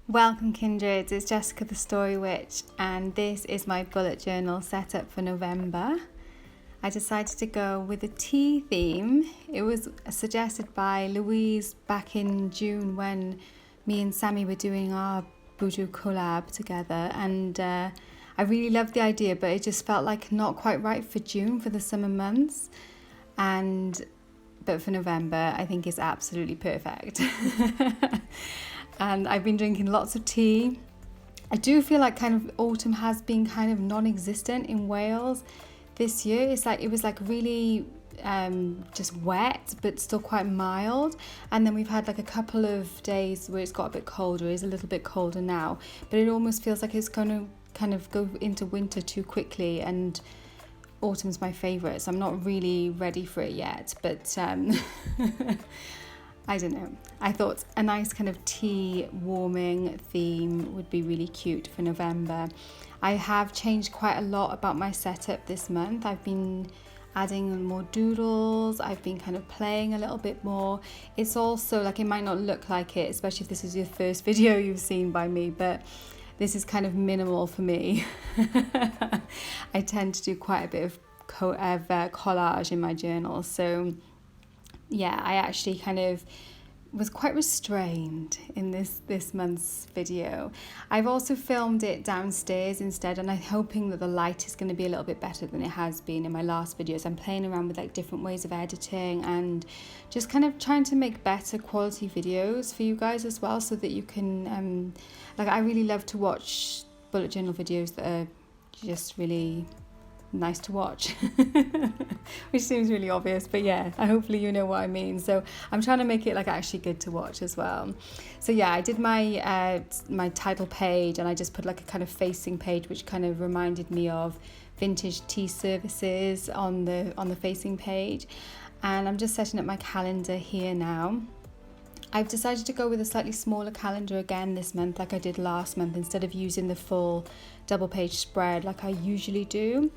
Welcome kindreds, it's Jessica TheStoryWitch and this is my bullet journal setup for November. I decided to go with a tea theme. It was suggested by Louise back in June when me and Sammy were doing our Voodoo collab together, and I really loved the idea, but it just felt like not quite right for June, for the summer months, but for November I think it's absolutely perfect. And I've been drinking lots of tea. I do feel like kind of autumn has been kind of non-existent in Wales this year. It was like really just wet but still quite mild, and then we've had like a couple of days where it's got a bit colder. It's a little bit colder now, but it almost feels like it's going to kind of go into winter too quickly, and autumn's my favourite, so I'm not really ready for it yet, but I don't know. I thought a nice kind of tea warming theme would be really cute for November. I have changed quite a lot about my setup this month. I've been adding more doodles. I've been kind of playing a little bit more. It's also like, it might not look like it, especially if this is your first video you've seen by me, but this is kind of minimal for me. I tend to do quite a bit of collage in my journal, so yeah, I actually kind of was quite restrained in this month's video. I've also filmed it downstairs instead, and I'm hoping that the light is going to be a little bit better than it has been in my last videos. I'm playing around with like different ways of editing and just kind of trying to make better quality videos for you guys as well, so that you can like, I really love to watch bullet journal videos that are just really nice to watch. Which seems really obvious, but yeah, hopefully you know what I mean. So I'm trying to make it like actually good to watch as well. So yeah, I did my my title page, and I just put like a kind of facing page which kind of reminded me of vintage tea services on the facing page. And I'm just setting up my calendar here now. I've decided to go with a slightly smaller calendar again this month, like I did last month, instead of using the full double page spread like I usually do.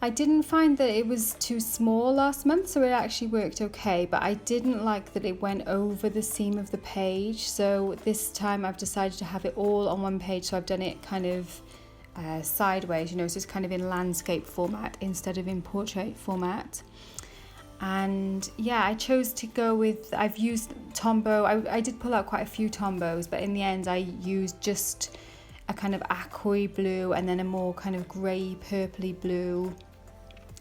I didn't find that it was too small last month, so it actually worked okay, but I didn't like that it went over the seam of the page. So this time I've decided to have it all on one page, so I've done it kind of sideways, so it's kind of in landscape format instead of in portrait format. And yeah, I chose to go with, I've used Tombow. I did pull out quite a few Tombows, but in the end I used just a kind of aqua blue and then a more kind of grey purpley blue,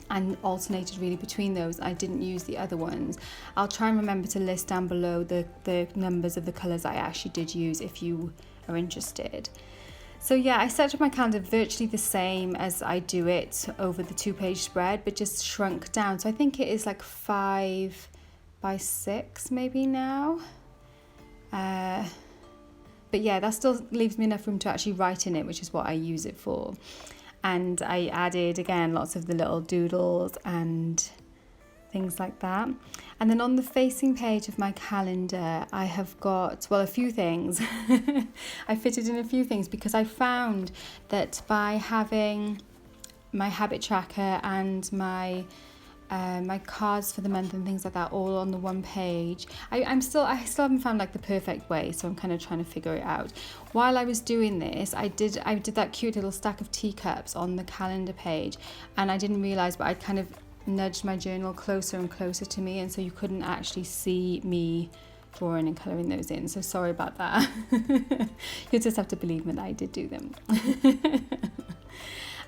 and alternated really between those. I didn't use the other ones. I'll try and remember to list down below the numbers of the colours I actually did use if you are interested. So yeah, I set up my calendar virtually the same as I do it over the 2-page spread, but just shrunk down. So I think it is like 5 by 6 maybe now. But yeah, that still leaves me enough room to actually write in it, which is what I use it for. And I added, again, lots of the little doodles and things like that. And then on the facing page of my calendar, I have got, well, a few things. I fitted in a few things because I found that by having my habit tracker and my cards for the month and things like that all on the one page, I still haven't found like the perfect way, so I'm kind of trying to figure it out. While I was doing this, I did that cute little stack of teacups on the calendar page, and I didn't realize, but I'd kind of nudged my journal closer and closer to me, and so you couldn't actually see me drawing and colouring those in, so sorry about that. You'll just have to believe me that I did do them.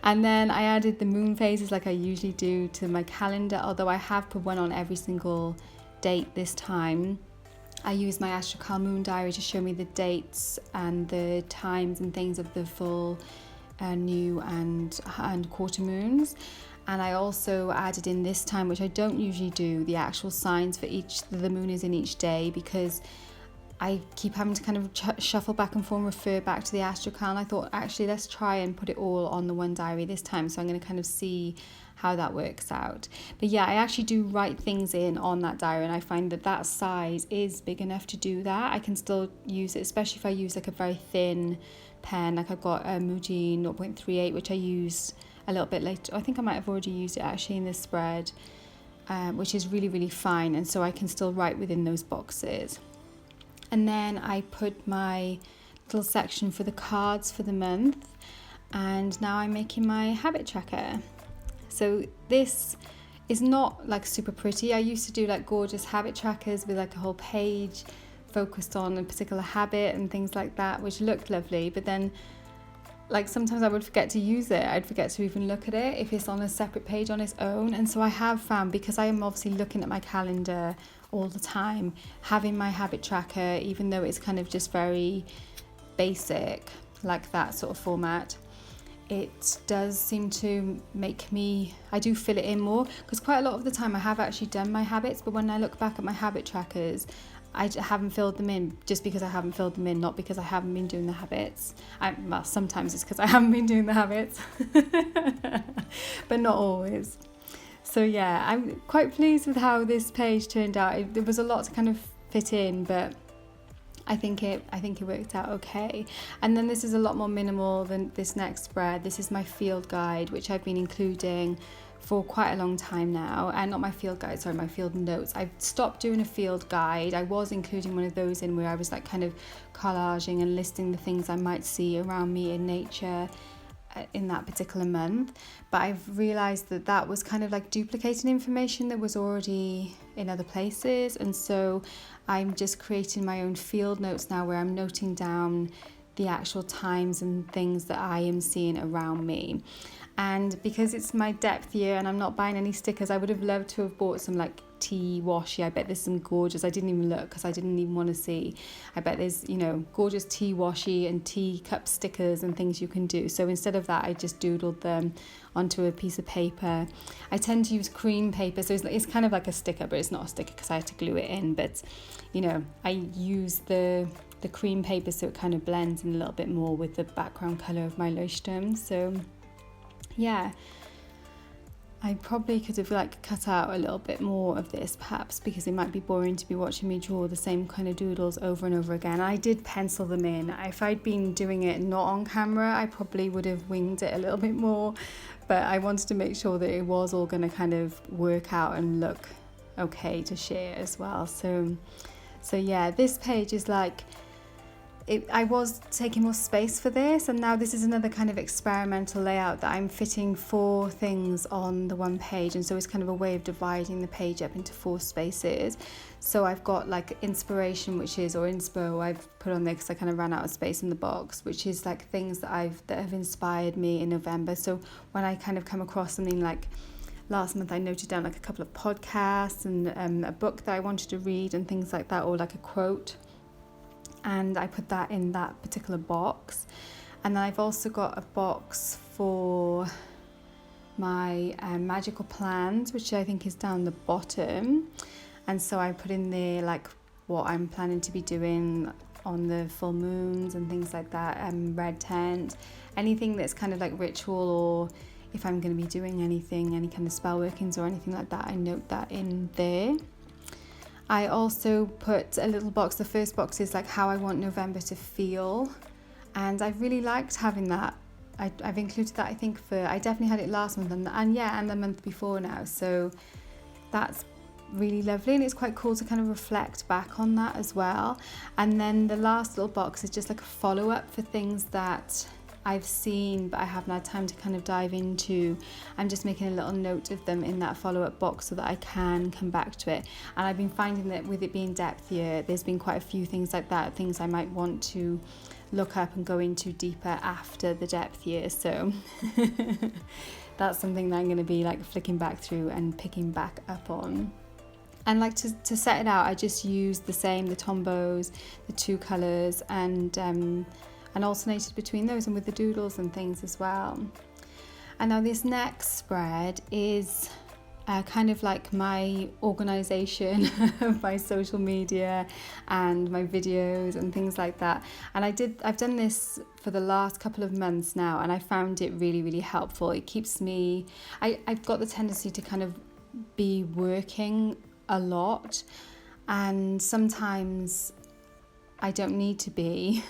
And then I added the moon phases like I usually do to my calendar, although I have put one on every single date this time. I use my astrology moon diary to show me the dates and the times and things of the full new and quarter moons. And I also added in this time, which I don't usually do, the actual signs for the moon is in each day, because I keep having to kind of shuffle back and forth and refer back to the astrology. And I thought, actually, let's try and put it all on the one diary this time. So I'm going to kind of see how that works out. But yeah, I actually do write things in on that diary, and I find that size is big enough to do that. I can still use it, especially if I use like a very thin pen. Like I've got a Muji 0.38, which I use a little bit later. I think I might have already used it actually in this spread, which is really, really fine. And so I can still write within those boxes. And then I put my little section for the cards for the month, and now I'm making my habit tracker. So this is not like super pretty. I used to do like gorgeous habit trackers with like a whole page focused on a particular habit and things like that, which looked lovely, but then like sometimes I would forget to use it. I'd forget to even look at it if it's on a separate page on its own. And so I have found, because I am obviously looking at my calendar all the time, having my habit tracker, even though it's kind of just very basic, like that sort of format, it does seem to make me, I do fill it in more, because quite a lot of the time I have actually done my habits, but when I look back at my habit trackers, I haven't filled them in just because I haven't filled them in, not because I haven't been doing the habits. Well, sometimes it's because I haven't been doing the habits, but not always. So yeah, I'm quite pleased with how this page turned out. There was a lot to kind of fit in, but I think it worked out okay. And then this is a lot more minimal than this next spread. This is my field guide, which I've been including for quite a long time now. And not my field guide, sorry, my field notes. I've stopped doing a field guide. I was including one of those in where I was like kind of collaging and listing the things I might see around me in nature in that particular month, but I've realized that that was kind of like duplicating information that was already in other places, and so I'm just creating my own field notes now where I'm noting down the actual times and things that I am seeing around me. And because it's my depth year and I'm not buying any stickers, I would have loved to have bought some like tea washi. I bet there's some gorgeous, I didn't even look because I didn't even want to see. I bet there's, you know, gorgeous tea washi and tea cup stickers and things you can do. So instead of that, I just doodled them onto a piece of paper. I tend to use cream paper, so it's kind of like a sticker, but it's not a sticker because I had to glue it in. But, you know, I use the cream paper so it kind of blends in a little bit more with the background colour of my Leuchtturm. So yeah, I probably could have like cut out a little bit more of this perhaps, because it might be boring to be watching me draw the same kind of doodles over and over again. I did pencil them in. If I'd been doing it not on camera, I probably would have winged it a little bit more, but I wanted to make sure that it was all going to kind of work out and look okay to share as well. So yeah, this page is like, I was taking more space for this, and now this is another kind of experimental layout that I'm fitting 4 things on the one page, and so it's kind of a way of dividing the page up into 4 spaces. So I've got like inspiration, which is, or inspo I've put on there because I kind of ran out of space in the box, which is like things that have inspired me in November. So when I kind of come across something, like last month I noted down like a couple of podcasts and a book that I wanted to read and things like that, or like a quote, and I put that in that particular box. And then I've also got a box for my magical plans, which I think is down the bottom, and so I put in there like what I'm planning to be doing on the full moons and things like that, red tent, anything that's kind of like ritual, or if I'm going to be doing anything, any kind of spell workings or anything like that, I note that in there. I also put a little box, the first box is like how I want November to feel, and I've really liked having that. I've included that, I think, I definitely had it last month and the month before now, so that's really lovely, and it's quite cool to kind of reflect back on that as well. And then the last little box is just like a follow-up for things that I've seen but I haven't had time to kind of dive into. I'm just making a little note of them in that follow-up box so that I can come back to it. And I've been finding that with it being depth year, there's been quite a few things like that, things I might want to look up and go into deeper after the depth year. So that's something that I'm going to be like flicking back through and picking back up on. And like to set it out, I just used the Tombows, the 2 colours, and alternated between those and with the doodles and things as well. And now this next spread is kind of like my organisation of my social media and my videos and things like that. And I've done this for the last couple of months now, and I found it really, really helpful. It keeps me, I've got the tendency to kind of be working a lot, and sometimes I don't need to be.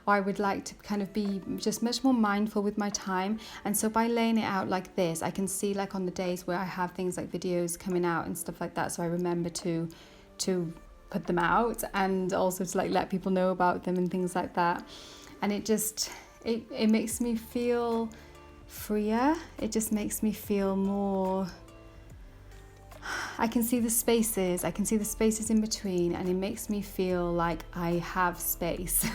Or I would like to kind of be just much more mindful with my time. And so by laying it out like this, I can see like on the days where I have things like videos coming out and stuff like that, so I remember to put put them out, and also to like let people know about them and things like that. And it just, it makes me feel freer. It just makes me feel more, I can see the spaces in between, and it makes me feel like I have space.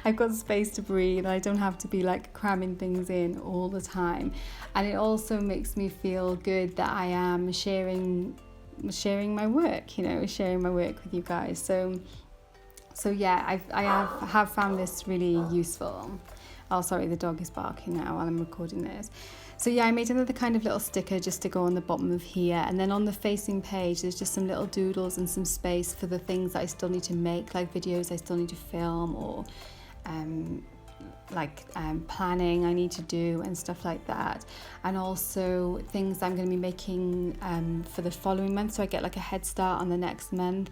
I've got space to breathe. I don't have to be like cramming things in all the time. And it also makes me feel good that I am sharing my work, you know, sharing my work with you guys. So yeah, I have found this really useful. Oh, sorry, the dog is barking now while I'm recording this. So yeah, I made another kind of little sticker just to go on the bottom of here. And then on the facing page, there's just some little doodles and some space for the things that I still need to make, like videos I still need to film, or planning I need to do and stuff like that. And also things I'm going to be making for the following month, so I get like a head start on the next month.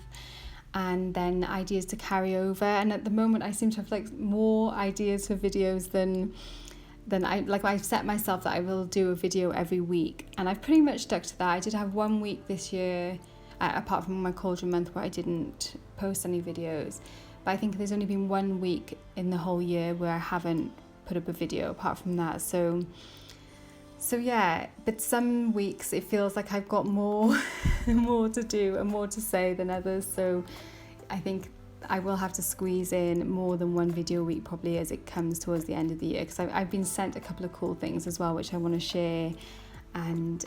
And then ideas to carry over. And at the moment I seem to have like more ideas for videos than I've set myself that I will do a video every week, and I've pretty much stuck to that. I did have 1 week this year, apart from my cauldron month, where I didn't post any videos, but I think there's only been 1 week in the whole year where I haven't put up a video apart from that. So yeah, but some weeks it feels like I've got more to do and more to say than others, so I think I will have to squeeze in more than one video a week probably as it comes towards the end of the year, because I've been sent a couple of cool things as well which I want to share. And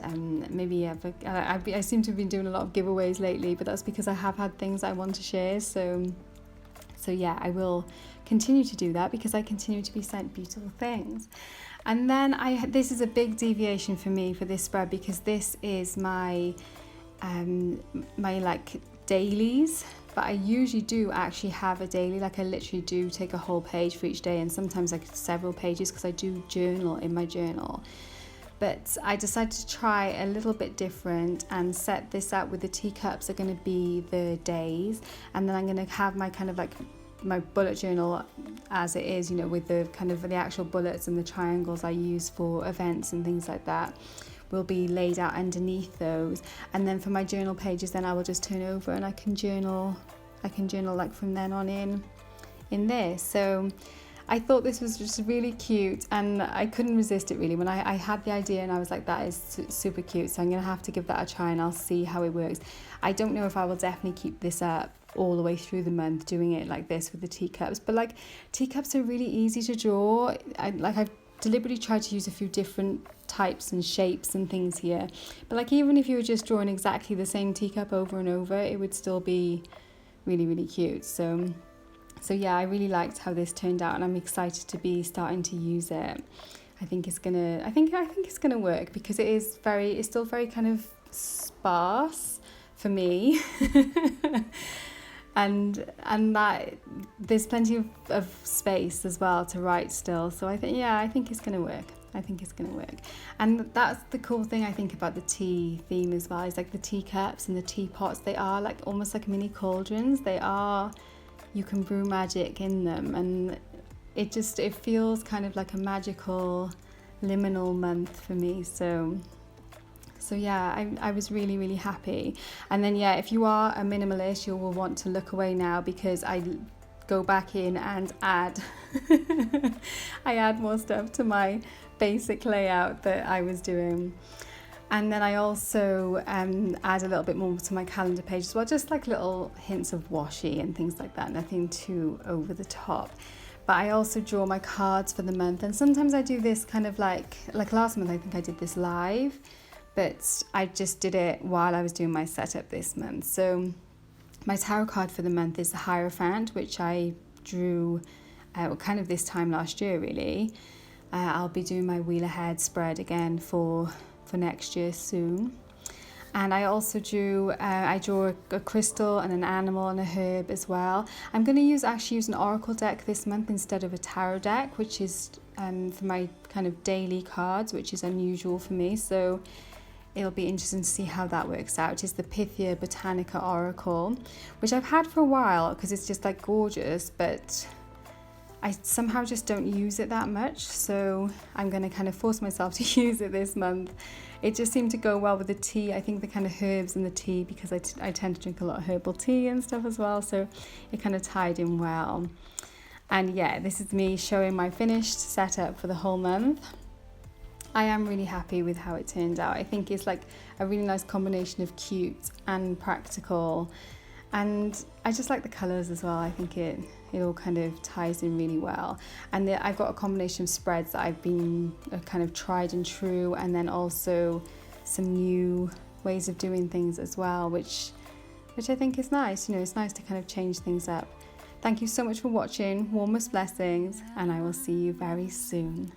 maybe I seem to have been doing a lot of giveaways lately, but that's because I have had things I want to share. So yeah, I will continue to do that because I continue to be sent beautiful things. And then this is a big deviation for me for this spread, because this is my like dailies. But I usually do actually have a daily, like I literally do take a whole page for each day, and sometimes like several pages because I do journal in my journal. But I decided to try a little bit different and set this up with the teacups are going to be the days, and then I'm going to have my kind of like my bullet journal as it is, you know, with the kind of the actual bullets and the triangles I use for events and things like that will be laid out underneath those. And then for my journal pages, then I will just turn over and I can journal like from then on in this. So I thought this was just really cute, and I couldn't resist it really when I had the idea, and I was like, that is super cute, so I'm gonna have to give that a try and I'll see how it works. I don't know if I will definitely keep this up all the way through the month doing it like this with the teacups, but like teacups are really easy to draw. I've deliberately tried to use a few different types and shapes and things here, but like even if you were just drawing exactly the same teacup over and over, it would still be really, really cute. So yeah, I really liked how this turned out, and I'm excited to be starting to use it. I think it's gonna work because it's still very kind of sparse for me. and that there's plenty of space as well to write still, so I think it's gonna work. And that's the cool thing I think about the tea theme as well, is like the teacups and the teapots, they are like almost like mini cauldrons. You can brew magic in them, and it feels kind of like a magical liminal month for me. So yeah, I was really, really happy. And then yeah, if you are a minimalist, you will want to look away now, because I go back in and add I add more stuff to my basic layout that I was doing. And then I also add a little bit more to my calendar page as well, just like little hints of washi and things like that, nothing too over the top. But I also draw my cards for the month, and sometimes I do this kind of like last month I think I did this live, but I just did it while I was doing my setup this month. So my tarot card for the month is the Hierophant, which I drew kind of this time last year really. I'll be doing my Wheel Ahead spread again for next year soon. And I also draw a crystal and an animal and a herb as well. I'm going to actually use an oracle deck this month instead of a tarot deck, which is for my kind of daily cards, which is unusual for me. So it'll be interesting to see how that works out. It's the Pythia Botanica Oracle, which I've had for a while because it's just like gorgeous, but I somehow just don't use it that much, so I'm going to kind of force myself to use it this month. It just seemed to go well with the tea. I think the kind of herbs in the tea, because I tend to drink a lot of herbal tea and stuff as well, so it kind of tied in well. And yeah, this is me showing my finished setup for the whole month. I am really happy with how it turned out. I think it's like a really nice combination of cute and practical, and I just like the colours as well. I think it all kind of ties in really well. And I've got a combination of spreads that I've been kind of tried and true, and then also some new ways of doing things as well, which I think is nice. You know, it's nice to kind of change things up. Thank you so much for watching. Warmest blessings, and I will see you very soon.